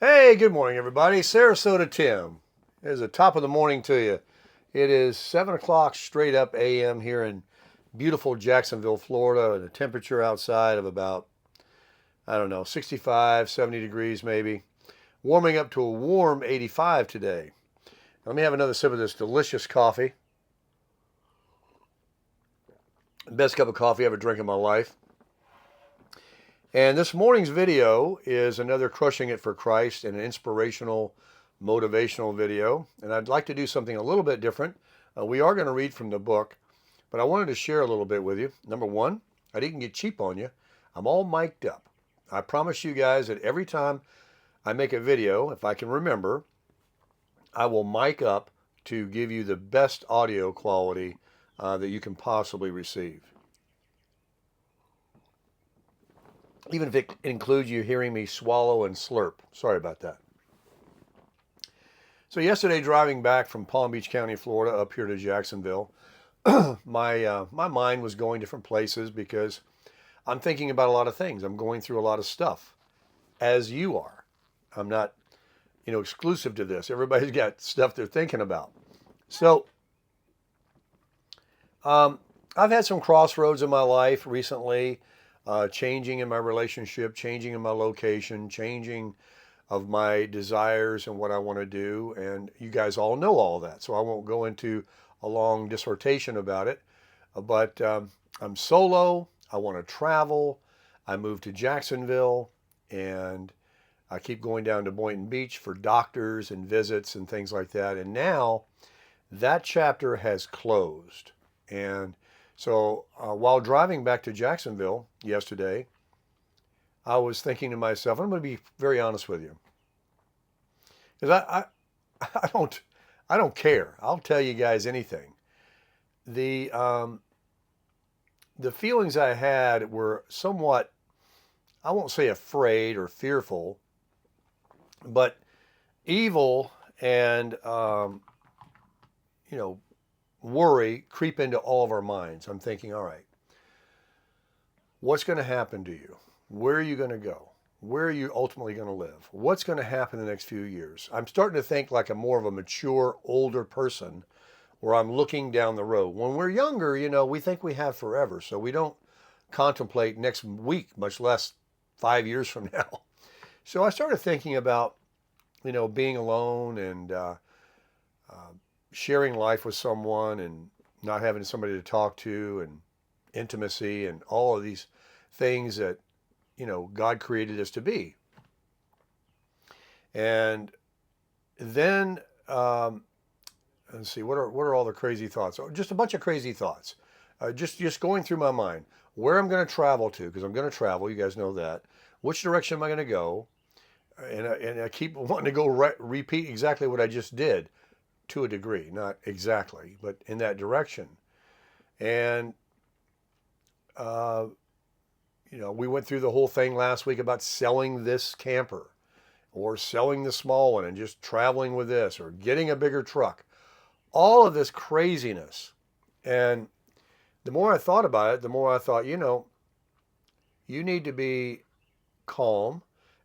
Hey, good morning, everybody. Sarasota Tim. It's the top of the morning to you. It is 7 o'clock straight up a.m. here in beautiful Jacksonville, Florida, and a temperature outside of about, I don't know, 65, 70 degrees maybe. Warming up to a warm 85 today. Let me have another sip of this delicious coffee. Best cup of coffee I ever drank in my life. And this morning's video is another Crushing It for Christ, and an inspirational, motivational video. And I'd like to do something a little bit different. We are going to read from the book, but I wanted to share a little bit with you. Number one, I didn't get cheap on you. I'm all mic'd up. I promise you guys that every time I make a video, if I can remember, I will mic up to give you the best audio quality that you can possibly receive. Even if it includes you hearing me swallow and slurp. Sorry about that. So yesterday, driving back from Palm Beach County, Florida, up here to Jacksonville, my mind was going different places because I'm thinking about a lot of things. I'm going through a lot of stuff, as you are. I'm not, exclusive to this. Everybody's got stuff they're thinking about. So I've had some crossroads in my life recently. Changing in my relationship, changing in my location, changing of my desires and what I want to do. And you guys all know all that, so I won't go into a long dissertation about it. But I'm solo. I want to travel. I moved to Jacksonville, and I keep going down to Boynton Beach for doctors and visits and things like that. And now that chapter has closed. And so while driving back to Jacksonville yesterday, I was thinking to myself, I'm going to be very honest with you, because I don't care. I'll tell you guys anything. The feelings I had were somewhat, I won't say afraid or fearful, but evil and worry creep into all of our minds. I'm thinking, all right, what's going to happen to you? Where are you going to go? Where are you ultimately going to live? What's going to happen in the next few years? I'm starting to think like a more of a mature, older person, where I'm looking down the road. When we're younger, we think we have forever, so we don't contemplate next week, much less 5 years from now. So I started thinking about, being alone and sharing life with someone and not having somebody to talk to, and intimacy and all of these things that, God created us to be. And then, let's see, what are all the crazy thoughts? Oh, just a bunch of crazy thoughts. Just going through my mind. Where I'm going to travel to, because I'm going to travel, you guys know that. Which direction am I going to go? And I keep wanting to go repeat exactly what I just did, to a degree, not exactly, but in that direction. And, we went through the whole thing last week about selling this camper or selling the small one and just traveling with this or getting a bigger truck. All of this craziness. And the more I thought about it, the more I thought, you need to be calm,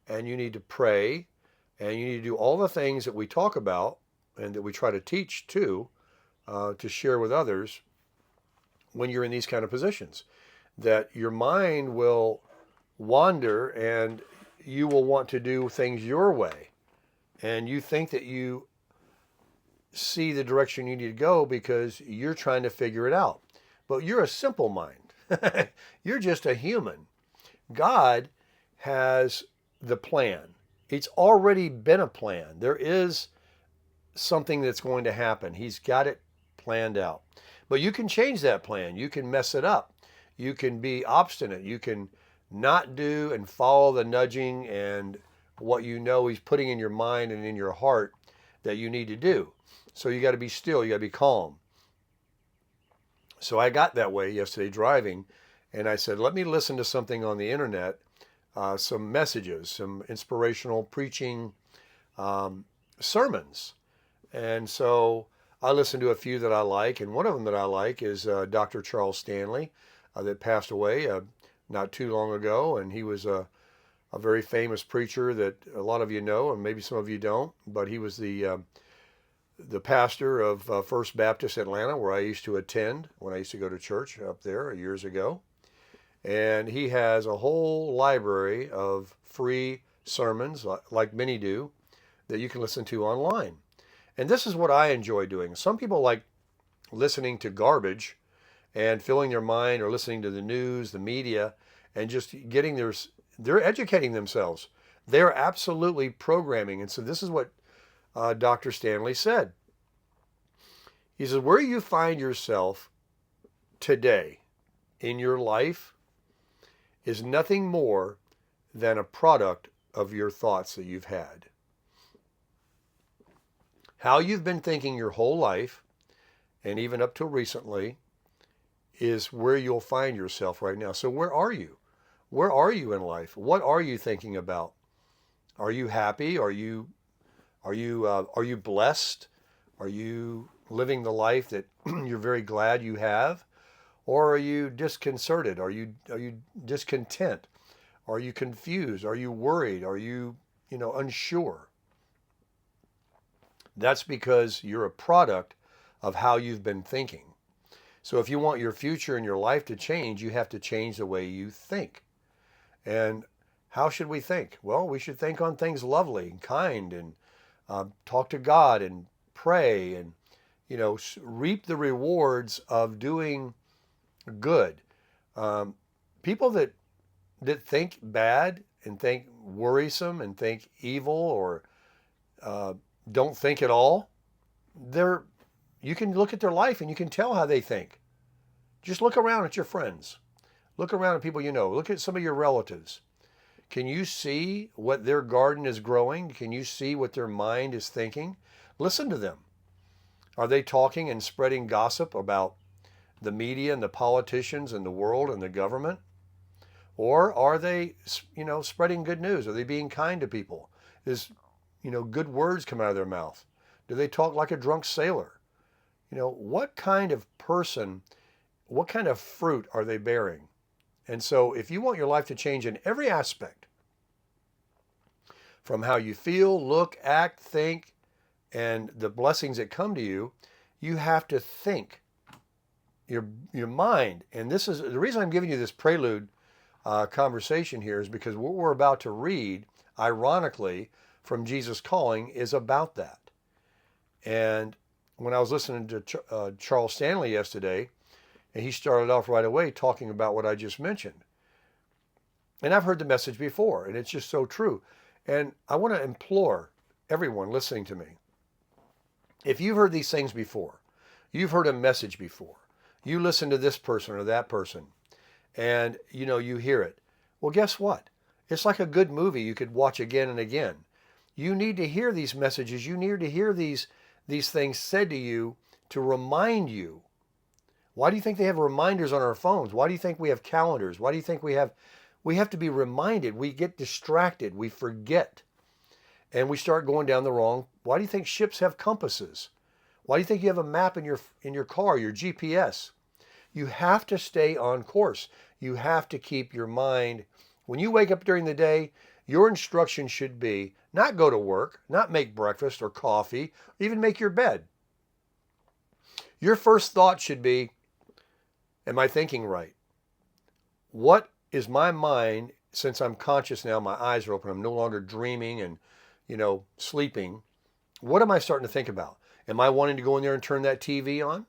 and you need to pray, and you need to do all the things that we talk about and that we try to teach too, to share with others when you're in these kind of positions. That your mind will wander and you will want to do things your way. And you think that you see the direction you need to go because you're trying to figure it out. But you're a simple mind. You're just a human. God has the plan. It's already been a plan. There is something that's going to happen. He's got it planned out. But you can change that plan. You can mess it up. You can be obstinate. You can not do and follow the nudging and what he's putting in your mind and in your heart that you need to do. So you got to be still. You got to be calm. So I got that way yesterday driving, and I said, let me listen to something on the internet, some messages, some inspirational preaching sermons. And so I listened to a few that I like, and one of them that I like is Dr. Charles Stanley, that passed away not too long ago, and he was a a very famous preacher that a lot of you know, and maybe some of you don't, but he was the pastor of First Baptist Atlanta, where I used to attend when I used to go to church up there years ago. And he has a whole library of free sermons, like many do, that you can listen to online. And this is what I enjoy doing. Some people like listening to garbage and filling their mind, or listening to the news, the media, and just getting they're educating themselves. They're absolutely programming. And so this is what Dr. Stanley said. He says, where you find yourself today in your life is nothing more than a product of your thoughts that you've had. How you've been thinking your whole life, and even up till recently, is where you'll find yourself right now. So where are you? Where are you in life? What are you thinking about? Are you happy? Are you blessed? Are you living the life that you're very glad you have? Or are you disconcerted? Are you discontent? Are you confused? Are you worried? Are you unsure? That's because you're a product of how you've been thinking. So if you want your future and your life to change, you have to change the way you think. And how should we think? Well, we should think on things lovely and kind, and talk to God and pray, and reap the rewards of doing good. People that think bad and think worrisome and think evil, or don't think at all, you can look at their life and you can tell how they think. Just look around at your friends. Look around at people you know. Look at some of your relatives. Can you see what their garden is growing? Can you see what their mind is thinking? Listen to them. Are they talking and spreading gossip about the media and the politicians and the world and the government? Or are they, spreading good news? Are they being kind to people? Is, good words come out of their mouth? Do they talk like a drunk sailor? What kind of person, what kind of fruit are they bearing? And so if you want your life to change in every aspect, from how you feel, look, act, think, and the blessings that come to you, you have to think. Your mind, and this is the reason I'm giving you this prelude conversation here, is because what we're about to read, ironically, from Jesus Calling, is about that. And when I was listening to Charles Stanley yesterday, and he started off right away talking about what I just mentioned. And I've heard the message before, and it's just so true. And I want to implore everyone listening to me, if you've heard these things before, you've heard a message before, you listen to this person or that person, and you hear it. Well, guess what? It's like a good movie you could watch again and again. You need to hear these messages. You need to hear these things said to you to remind you. Why do you think they have reminders on our phones? Why do you think we have calendars? Why do you think we have to be reminded? We get distracted. We forget. And we start going down the wrong. Why do you think ships have compasses? Why do you think you have a map in your car, your GPS? You have to stay on course. You have to keep your mind. When you wake up during the day, your instruction should be not go to work, not make breakfast or coffee, or even make your bed. Your first thought should be, am I thinking right? What is my mind, since I'm conscious now, my eyes are open, I'm no longer dreaming and, sleeping. What am I starting to think about? Am I wanting to go in there and turn that TV on?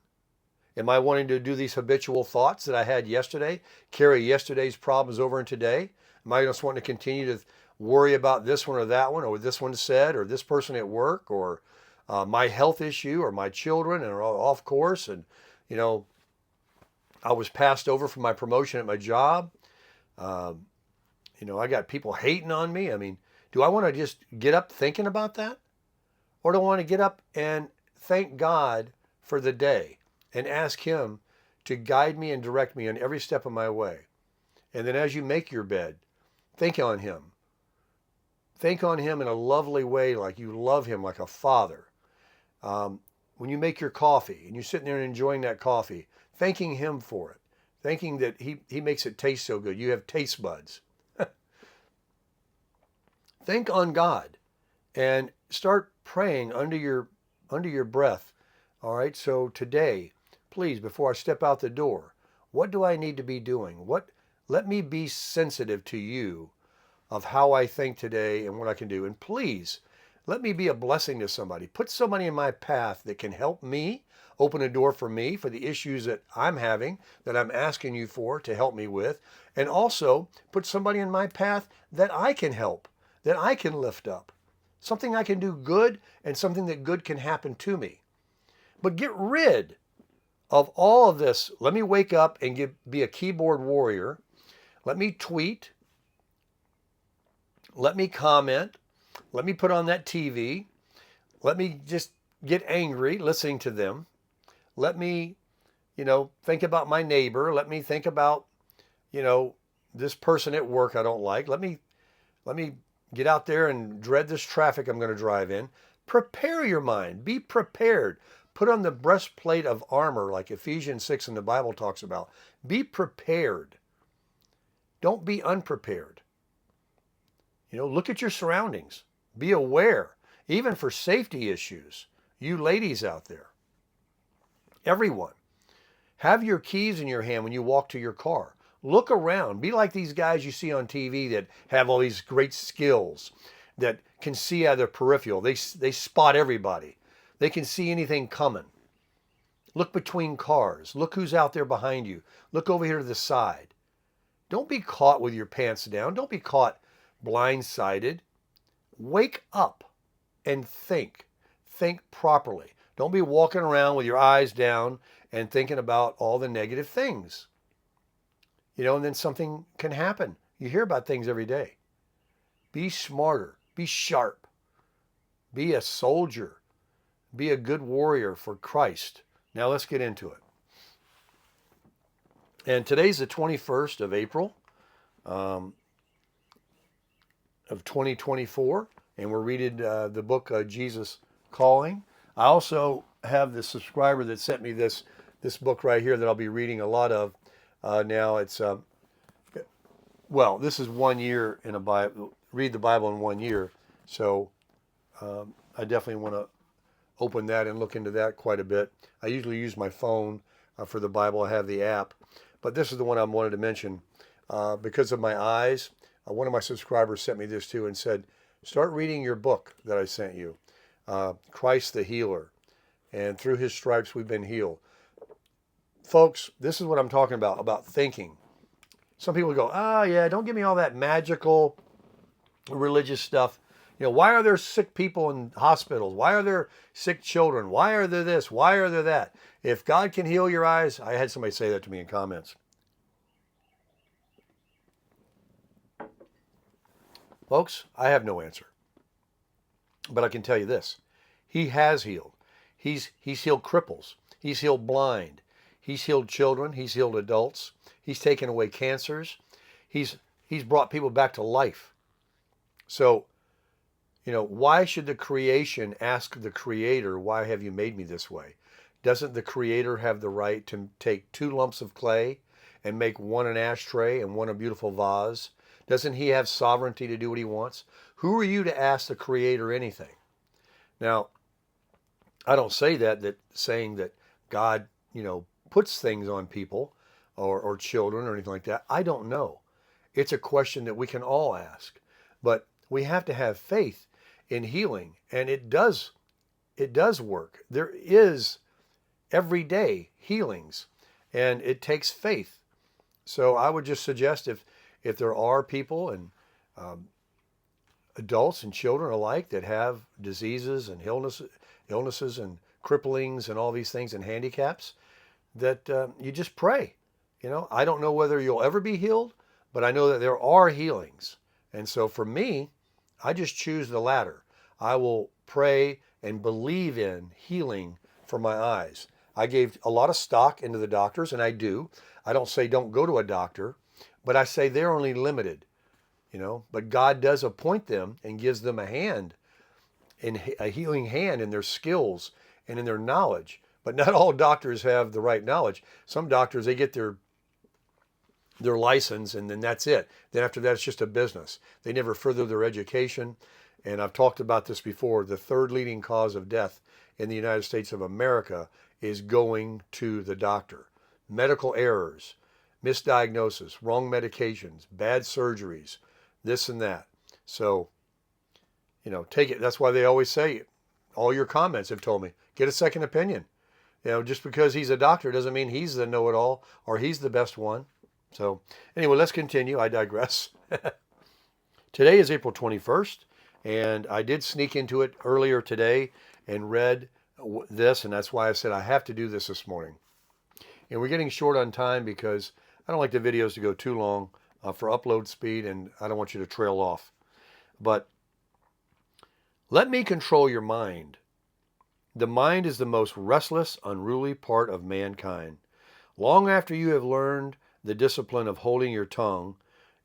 Am I wanting to do these habitual thoughts that I had yesterday, carry yesterday's problems over in today? Am I just wanting to continue to worry about this one or that one, or what this one said, or this person at work, or my health issue, or my children and are off course, and I was passed over for my promotion at my job. I got people hating on me. I mean, do I want to just get up thinking about that? Or do I want to get up and thank God for the day and ask Him to guide me and direct me on every step of my way? And then as you make your bed, think on Him. Think on Him in a lovely way, like you love Him like a father. When you make your coffee and you're sitting there and enjoying that coffee, thanking Him for it. Thinking that He makes it taste so good. You have taste buds. think on God and start praying under your breath. All right. So today, please, before I step out the door, what do I need to be doing? Let me be sensitive to you of how I think today and what I can do. And please, let me be a blessing to somebody. Put somebody in my path that can help me, open a door for me for the issues that I'm having, that I'm asking you for to help me with. And also put somebody in my path that I can help, that I can lift up. Something I can do good and something that good can happen to me. But get rid of all of this. Let me wake up and be a keyboard warrior. Let me tweet. Let me comment. Let me put on that TV. Let me just get angry listening to them. Let me, think about my neighbor. Let me think about, this person at work I don't like. Let me get out there and dread this traffic I'm going to drive in. Prepare your mind. Be prepared. Put on the breastplate of armor like Ephesians 6 in the Bible talks about. Be prepared. Don't be unprepared. Look at your surroundings. Be aware, even for safety issues. You ladies out there, everyone, have your keys in your hand when you walk to your car. Look around. Be like these guys you see on TV that have all these great skills, that can see out of their peripheral. They spot everybody. They can see anything coming. Look between cars. Look who's out there behind you. Look over here to the side. Don't be caught with your pants down. Don't be caught blindsided. Wake up and think. Think properly. Don't be walking around with your eyes down and thinking about all the negative things. And then something can happen. You hear about things every day. Be smarter. Be sharp. Be a soldier. Be a good warrior for Christ. Now let's get into it. And today's the 21st of April of 2024. And we're reading the book Jesus Calling. I also have the subscriber that sent me this book right here that I'll be reading a lot of now. It's, this is 1 year in a Bible. Read the Bible in 1 year. So I definitely want to open that and look into that quite a bit. I usually use my phone for the Bible. I have the app. But this is the one I wanted to mention. Because of my eyes, one of my subscribers sent me this too and said, start reading your book that I sent you, Christ the Healer. And through his stripes we've been healed. Folks, this is what I'm talking about thinking. Some people go, don't give me all that magical religious stuff. Why are there sick people in hospitals? Why are there sick children? Why are there this? Why are there that? If God can heal your eyes, I had somebody say that to me in comments. Folks, I have no answer. But I can tell you this. He has healed. He's healed cripples. He's healed blind. He's healed children. He's healed adults. He's taken away cancers. He's brought people back to life. So, why should the creation ask the Creator, why have you made me this way? Doesn't the Creator have the right to take 2 lumps of clay and make one an ashtray and one a beautiful vase? Doesn't he have sovereignty to do what he wants? Who are you to ask the Creator anything? Now, I don't say that saying that God, puts things on people or children or anything like that. I don't know. It's a question that we can all ask. But we have to have faith in healing, and it does work. There is every day healings, and it takes faith. So I would just suggest if there are people and adults and children alike that have diseases and illnesses and cripplings and all these things and handicaps, that you just pray. I don't know whether you'll ever be healed, but I know that there are healings. And so for me, I just choose the latter. I will pray and believe in healing for my eyes. I gave a lot of stock into the doctors, and I do. I don't say don't go to a doctor, but I say they're only limited, But God does appoint them and gives them a healing hand in their skills and in their knowledge. But not all doctors have the right knowledge. Some doctors, they get their their license, and then that's it. Then after that, it's just a business. They never further their education. And I've talked about this before. The third leading cause of death in the United States of America is going to the doctor. Medical errors, misdiagnosis, wrong medications, bad surgeries, this and that. So, take it. That's why they always say, all your comments have told me, get a second opinion. Just because he's a doctor doesn't mean he's the know-it-all or he's the best one. So anyway, let's continue. I digress. Today is April 21st, and I did sneak into it earlier today and read this, and that's why I said I have to do this morning. And we're getting short on time because I don't like the videos to go too long for upload speed, and I don't want you to trail off. But let me control your mind. The mind is the most restless, unruly part of mankind. Long after you have learned the discipline of holding your tongue,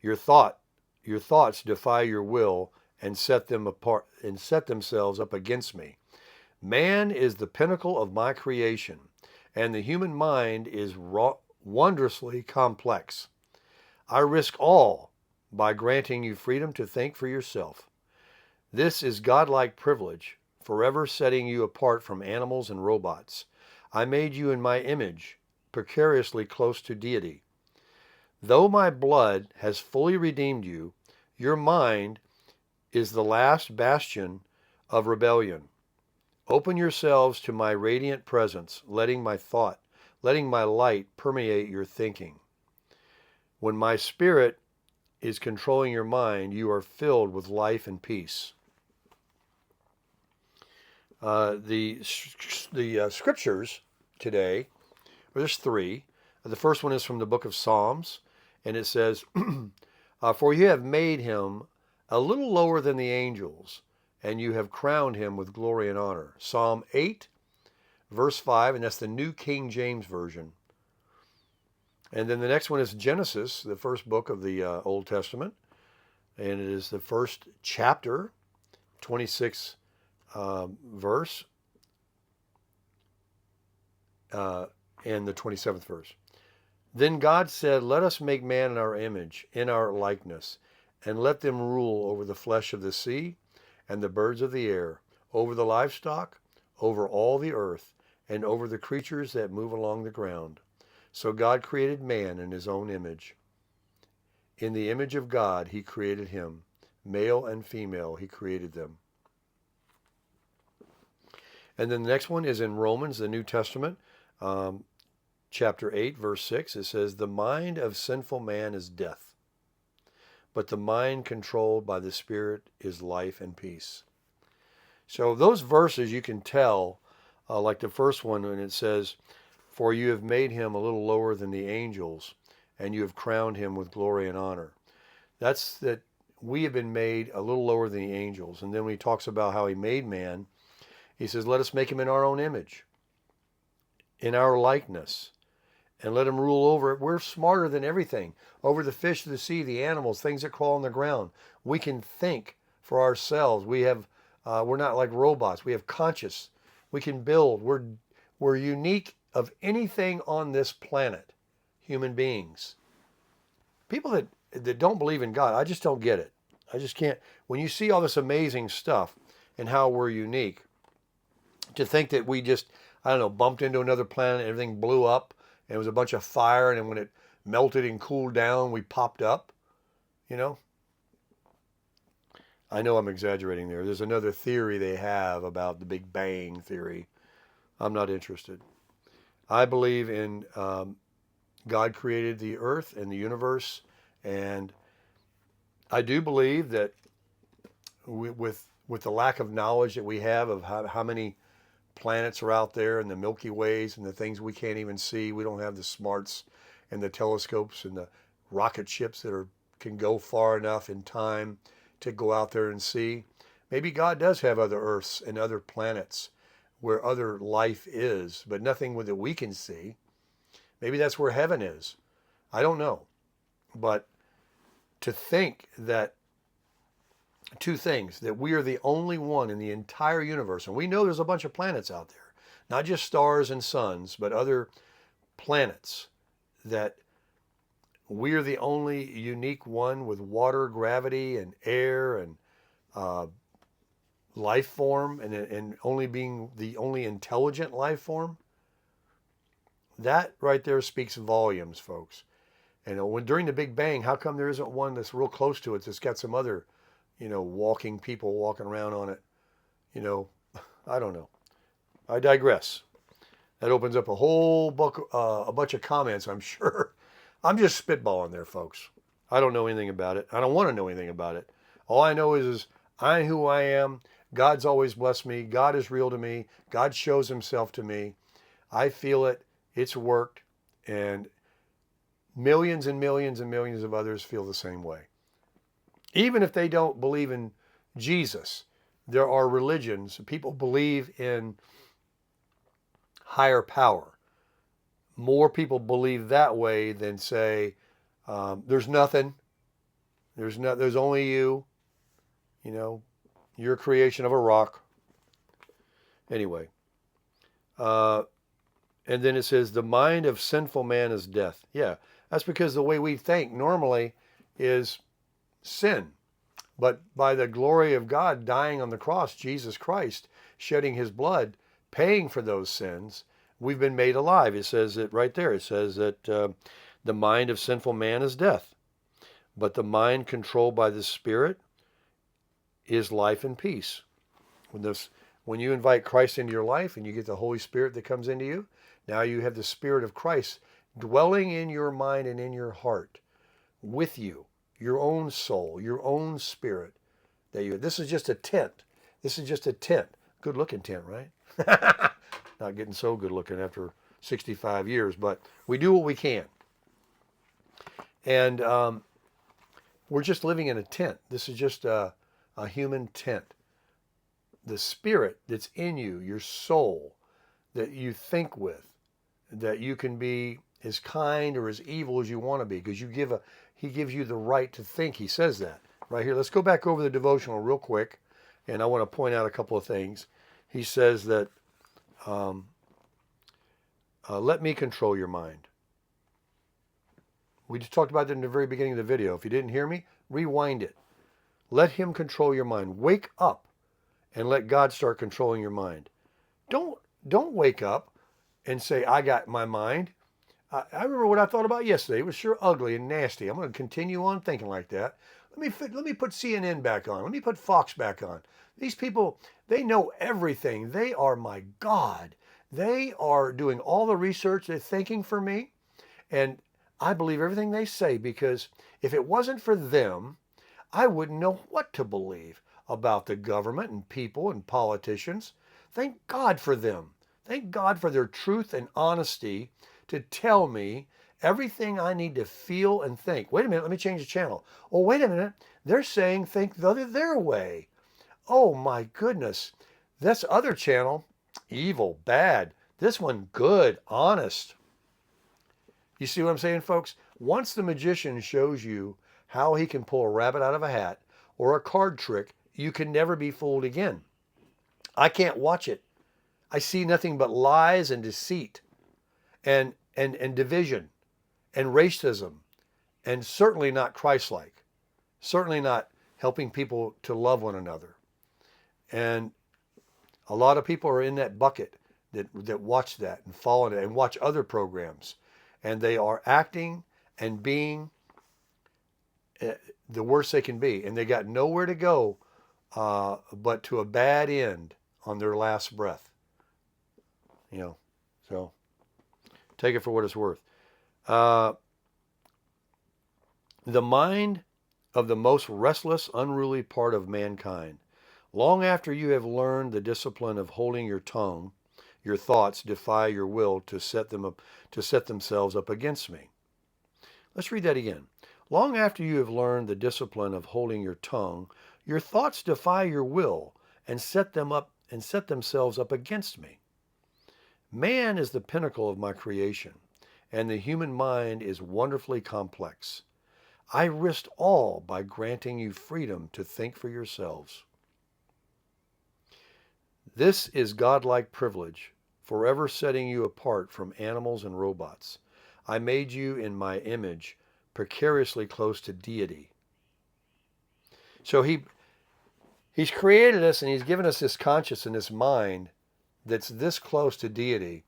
your thoughts defy your will and set themselves up against me. Man is the pinnacle of my creation, and the human mind is wondrously complex. I risk all by granting you freedom to think for yourself. This is godlike privilege, forever setting you apart from animals and robots. I made you in my image, precariously close to deity. Though my blood has fully redeemed you, your mind is the last bastion of rebellion. Open yourselves to my radiant presence, letting my light permeate your thinking. When my spirit is controlling your mind, you are filled with life and peace. The scriptures today, there's three. The first one is from the book of Psalms, and it says, for you have made him a little lower than the angels, and you have crowned him with glory and honor. Psalm 8, verse 5, and that's the New King James Version. And then the next one is Genesis, the first book of the Old Testament, and it is the first chapter, 26th verse, and the 27th verse. Then God said, let us make man in our image, in our likeness, and let them rule over the flesh of the sea and the birds of the air, over the livestock, over all the earth, and over the creatures that move along the ground. So God created man in his own image. In the image of God, he created him. Male and female, he created them. And then the next one is in Romans, the New Testament, chapter 8, verse 6. It says, the mind of sinful man is death, but the mind controlled by the Spirit is life and peace. So those verses you can tell, like the first one when it says, for you have made him a little lower than the angels, and you have crowned him with glory and honor. That's that we have been made a little lower than the angels. And then when he talks about how he made man, he says, let us make him in our own image, in our likeness, and let him rule over it. We're smarter than everything. Over the fish of the sea, the animals, things that crawl on the ground. We can think for ourselves. We're not like robots. We have conscious. We can build. We're unique of anything on this planet, human beings. People that don't believe in God, I just don't get it. I just can't. When you see all this amazing stuff and how we're unique, to think that we just, bumped into another planet and everything blew up and it was a bunch of fire, and then when it melted and cooled down, we popped up, I know I'm exaggerating there. There's another theory they have about the Big Bang theory. I'm not interested. I believe in God created the earth and the universe, and I do believe that with the lack of knowledge that we have of how many planets are out there and the Milky Ways and the things we can't even see, we don't have the smarts and the telescopes and the rocket ships that can go far enough in time to go out there and see. Maybe God does have other Earths and other planets where other life is, but nothing that we can see. Maybe that's where heaven is. I don't know. But to think that two things, that we are the only one in the entire universe, and we know there's a bunch of planets out there, not just stars and suns, but other planets that We are the only unique one with water, gravity, and air, and uh, life form, and only being the only intelligent life form. That right there speaks volumes, folks. And when during the Big Bang, how come there isn't one that's real close to it that's got some other, walking people walking around on it? You know, I don't know. I digress. That opens up a whole book, a bunch of comments, I'm sure. I'm just spitballing there, folks. I don't know anything about it. I don't want to know anything about it. All I know is I'm who I am. God's always blessed me. God is real to me. God shows himself to me. I feel it. It's worked. And millions and millions and millions of others feel the same way. Even if they don't believe in Jesus, there are religions. People believe in higher power. More people believe that way than say, there's nothing. There's only you. You're a creation of a rock. Anyway, and then it says, the mind of sinful man is death. Yeah, that's because the way we think normally is sin. But by the glory of God dying on the cross, Jesus Christ shedding his blood, paying for those sins, we've been made alive. It says it right there. It says that the mind of sinful man is death, but the mind controlled by the Spirit is life and peace. When you invite Christ into your life and you get the Holy Spirit that comes into you, now you have the Spirit of Christ dwelling in your mind and in your heart with you, your own soul, your own spirit. This is just a tent. This is just a tent. Good looking tent, right? Not getting so good looking after 65 years, but we do what we can. And we're just living in a tent. This is just a human tent. The spirit that's in you, your soul, that you think with, that you can be as kind or as evil as you want to be, because he gives you the right to think. He says that right here. Let's go back over the devotional real quick, and I want to point out a couple of things. He says that, let me control your mind. We just talked about that in the very beginning of the video. If you didn't hear me, rewind it. Let him control your mind. Wake up and let God start controlling your mind. Don't wake up and say, I got my mind. I remember what I thought about yesterday. It was sure ugly and nasty. I'm going to continue on thinking like that. Let me put CNN back on. Let me put Fox back on. These people, they know everything. They are my God. They are doing all the research. They're thinking for me. And I believe everything they say, because if it wasn't for them, I wouldn't know what to believe about the government and people and politicians. Thank God for them. Thank God for their truth and honesty to tell me everything I need to feel and think. Wait a minute, let me change the channel. Oh, wait a minute. They're saying think their way. Oh my goodness. This other channel, evil, bad. This one, good, honest. You see what I'm saying, folks? Once the magician shows you how he can pull a rabbit out of a hat or a card trick, you can never be fooled again. I can't watch it. I see nothing but lies and deceit and division and racism, and certainly not Christ-like. Certainly not helping people to love one another. And a lot of people are in that bucket that watch that and follow it and watch other programs. And they are acting and being the worst they can be. And they got nowhere to go but to a bad end on their last breath. So take it for what it's worth. The mind of the most restless, unruly part of mankind. Long after you have learned the discipline of holding your tongue, your thoughts defy your will to set themselves up against me. Let's read that again. Long after you have learned the discipline of holding your tongue, your thoughts defy your will and set themselves up against me. Man is the pinnacle of my creation, and the human mind is wonderfully complex. I risked all by granting you freedom to think for yourselves. This is godlike privilege, forever setting you apart from animals and robots. I made you in my image, precariously close to deity. So he's created us and he's given us this conscious and this mind that's this close to deity,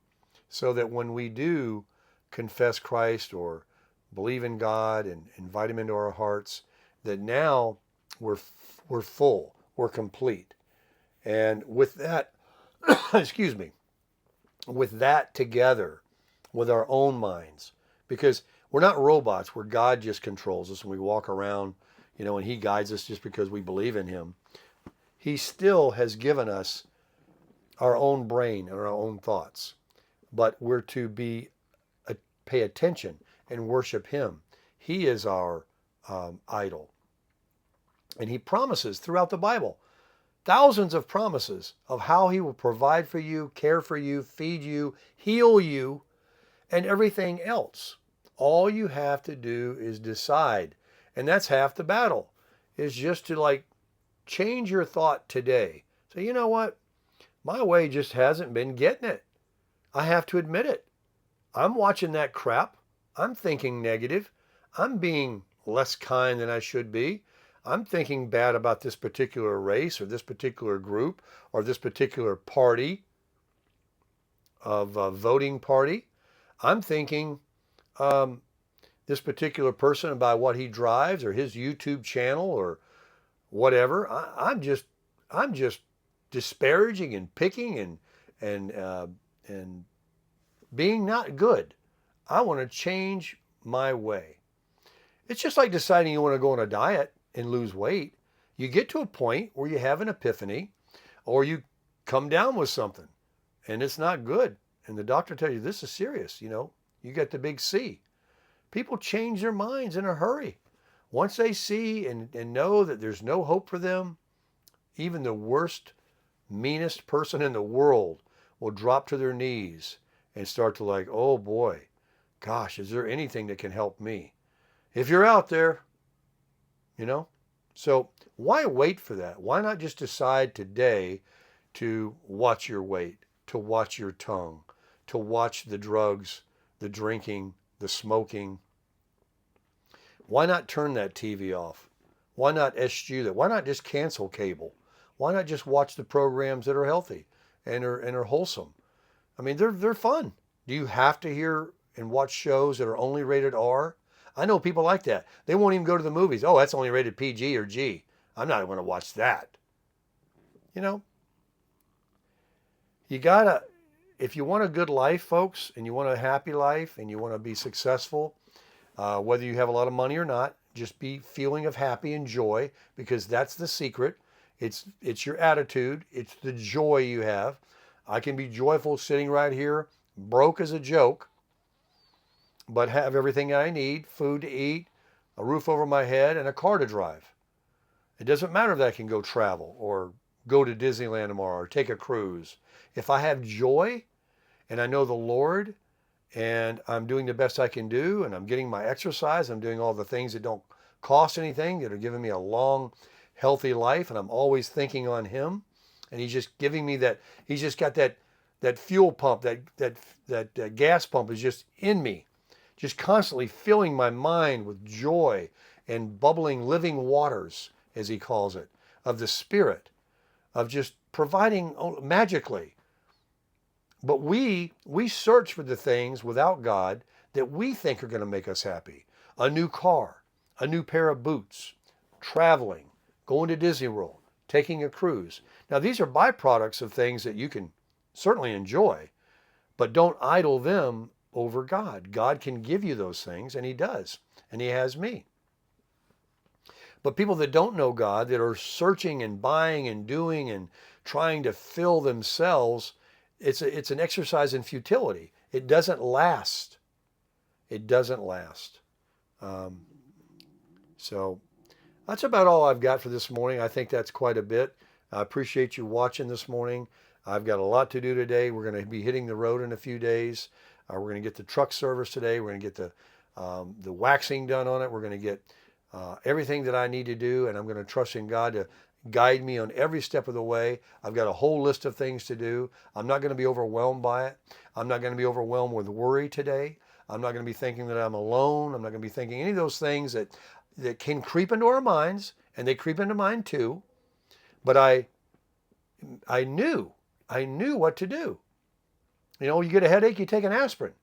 so that when we do confess Christ or believe in God and invite him into our hearts, that now we're full, we're complete. And with that, excuse me, with that together, with our own minds, because we're not robots where God just controls us and we walk around, and he guides us just because we believe in him. He still has given us our own brain and our own thoughts, but we're to pay attention and worship him. He is our idol. And he promises throughout the Bible, thousands of promises of how he will provide for you, care for you, feed you, heal you, and everything else. All you have to do is decide. And that's half the battle, is just to change your thought today. So you know what? My way just hasn't been getting it. I have to admit it. I'm watching that crap. I'm thinking negative. I'm being less kind than I should be. I'm thinking bad about this particular race or this particular group or this particular party of voting party. I'm thinking this particular person about what he drives or his YouTube channel or whatever. I'm just disparaging and picking and being not good. I want to change my way. It's just like deciding you want to go on a diet and lose weight. You get to a point where you have an epiphany or you come down with something and it's not good. And the doctor tells you, this is serious, you got the big C. People change their minds in a hurry. Once they see and know that there's no hope for them, even the worst, meanest person in the world will drop to their knees and start to oh boy, gosh, is there anything that can help me? If you're out there, So why wait for that? Why not just decide today to watch your weight, to watch your tongue, to watch the drugs, the drinking, the smoking? Why not turn that TV off? Why not eschew that? Why not just cancel cable? Why not just watch the programs that are healthy and are wholesome? I mean, they're fun. Do you have to hear and watch shows that are only rated R? I know people like that. They won't even go to the movies. Oh, that's only rated PG or G. I'm not going to watch that. You gotta, if you want a good life, folks, and you want a happy life and you want to be successful, whether you have a lot of money or not, just be feeling of happy and joy, because that's the secret. It's your attitude. It's the joy you have. I can be joyful sitting right here, broke as a joke, but have everything I need, food to eat, a roof over my head, and a car to drive. It doesn't matter if I can go travel or go to Disneyland tomorrow or take a cruise. If I have joy and I know the Lord and I'm doing the best I can do and I'm getting my exercise, I'm doing all the things that don't cost anything, that are giving me a long, healthy life, and I'm always thinking on him, and he's just giving me that, he's just got that fuel pump, that gas pump is just in me, just constantly filling my mind with joy and bubbling living waters, as he calls it, of the Spirit, of just providing magically. But we search for the things without God that we think are going to make us happy. A new car, a new pair of boots, traveling, going to Disney World, taking a cruise. Now, these are byproducts of things that you can certainly enjoy, but don't idle them over God. God can give you those things, and he does, and he has me. But people that don't know God, that are searching and buying and doing and trying to fill themselves, it's an exercise in futility. It doesn't last. It doesn't last. So that's about all I've got for this morning. I think that's quite a bit. I appreciate you watching this morning. I've got a lot to do today. We're going to be hitting the road in a few days. We're going to get the truck service today. We're going to get the waxing done on it. We're going to get everything that I need to do, and I'm going to trust in God to guide me on every step of the way. I've got a whole list of things to do. I'm not going to be overwhelmed by it. I'm not going to be overwhelmed with worry today. I'm not going to be thinking that I'm alone. I'm not going to be thinking any of those things that can creep into our minds, and they creep into mine too. But I knew what to do. You know, you get a headache, you take an aspirin.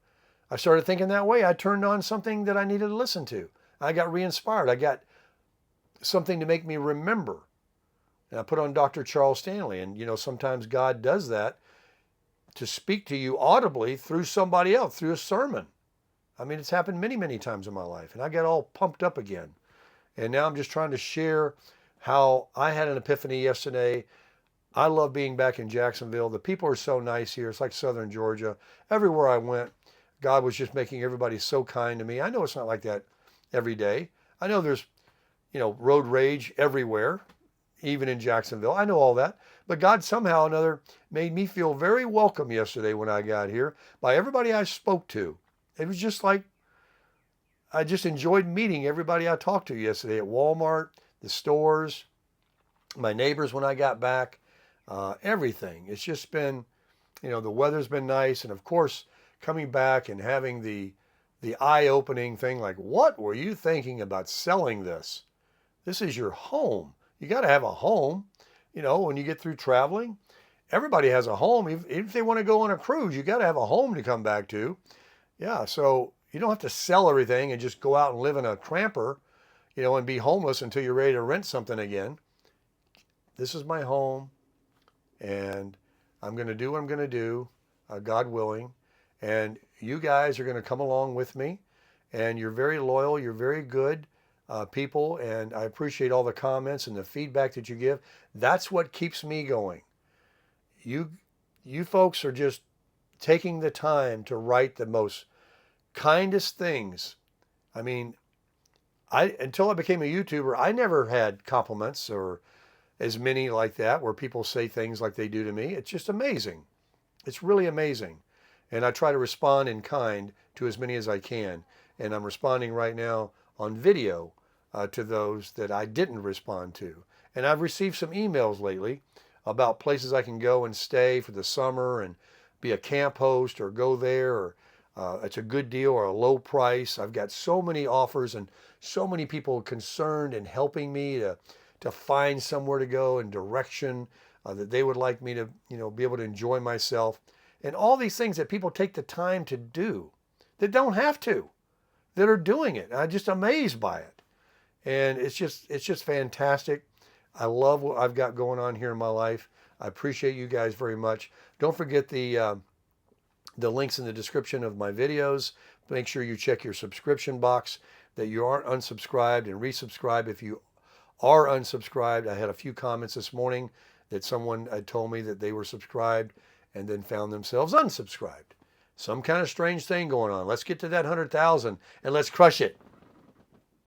I started thinking that way. I turned on something that I needed to listen to. I got re-inspired. I got something to make me remember. And I put on Dr. Charles Stanley. And, you know, sometimes God does that to speak to you audibly through somebody else, through a sermon. I mean, it's happened many, many times in my life. And I get all pumped up again. And now I'm just trying to share how I had an epiphany yesterday. I love being back in Jacksonville. The people are so nice here. It's like Southern Georgia. Everywhere I went, God was just making everybody so kind to me. I know it's not like that every day. I know there's, you know, road rage everywhere, even in Jacksonville. I know all that. But God somehow or another made me feel very welcome yesterday when I got here by everybody I spoke to. It was just like, I just enjoyed meeting everybody I talked to yesterday at Walmart, the stores, my neighbors when I got back, everything. It's just been, you know, the weather's been nice. And of course, coming back and having the eye-opening thing like, what were you thinking about selling this? This is your home. You got to have a home. You know, when you get through traveling, everybody has a home. Even if they want to go on a cruise, you got to have a home to come back to. Yeah, so you don't have to sell everything and just go out and live in a cramper, you know, and be homeless until you're ready to rent something again. This is my home, and I'm going to do what I'm going to do, God willing. And you guys are going to come along with me, and you're very loyal. You're very good people, and I appreciate all the comments and the feedback that you give. That's what keeps me going. You folks are just taking the time to write the most kindest things. I mean, until I became a YouTuber, I never had compliments or as many like that where people say things like they do to me. It's just amazing. It's really amazing. And I try to respond in kind to as many as I can. And I'm responding right now on video to those that I didn't respond to. And I've received some emails lately about places I can go and stay for the summer and be a camp host or go there, or it's a good deal or a low price. I've got so many offers and so many people concerned and helping me to find somewhere to go and direction that they would like me to, you know, be able to enjoy myself. And all these things that people take the time to do that don't have to, that are doing it. I'm just amazed by it. And it's just fantastic. I love what I've got going on here in my life. I appreciate you guys very much. Don't forget the links in the description of my videos. Make sure you check your subscription box, that you aren't unsubscribed, and resubscribe if you are unsubscribed. I had a few comments this morning that someone had told me that they were subscribed and then found themselves unsubscribed. Some kind of strange thing going on. Let's get to that 100,000 and let's crush it.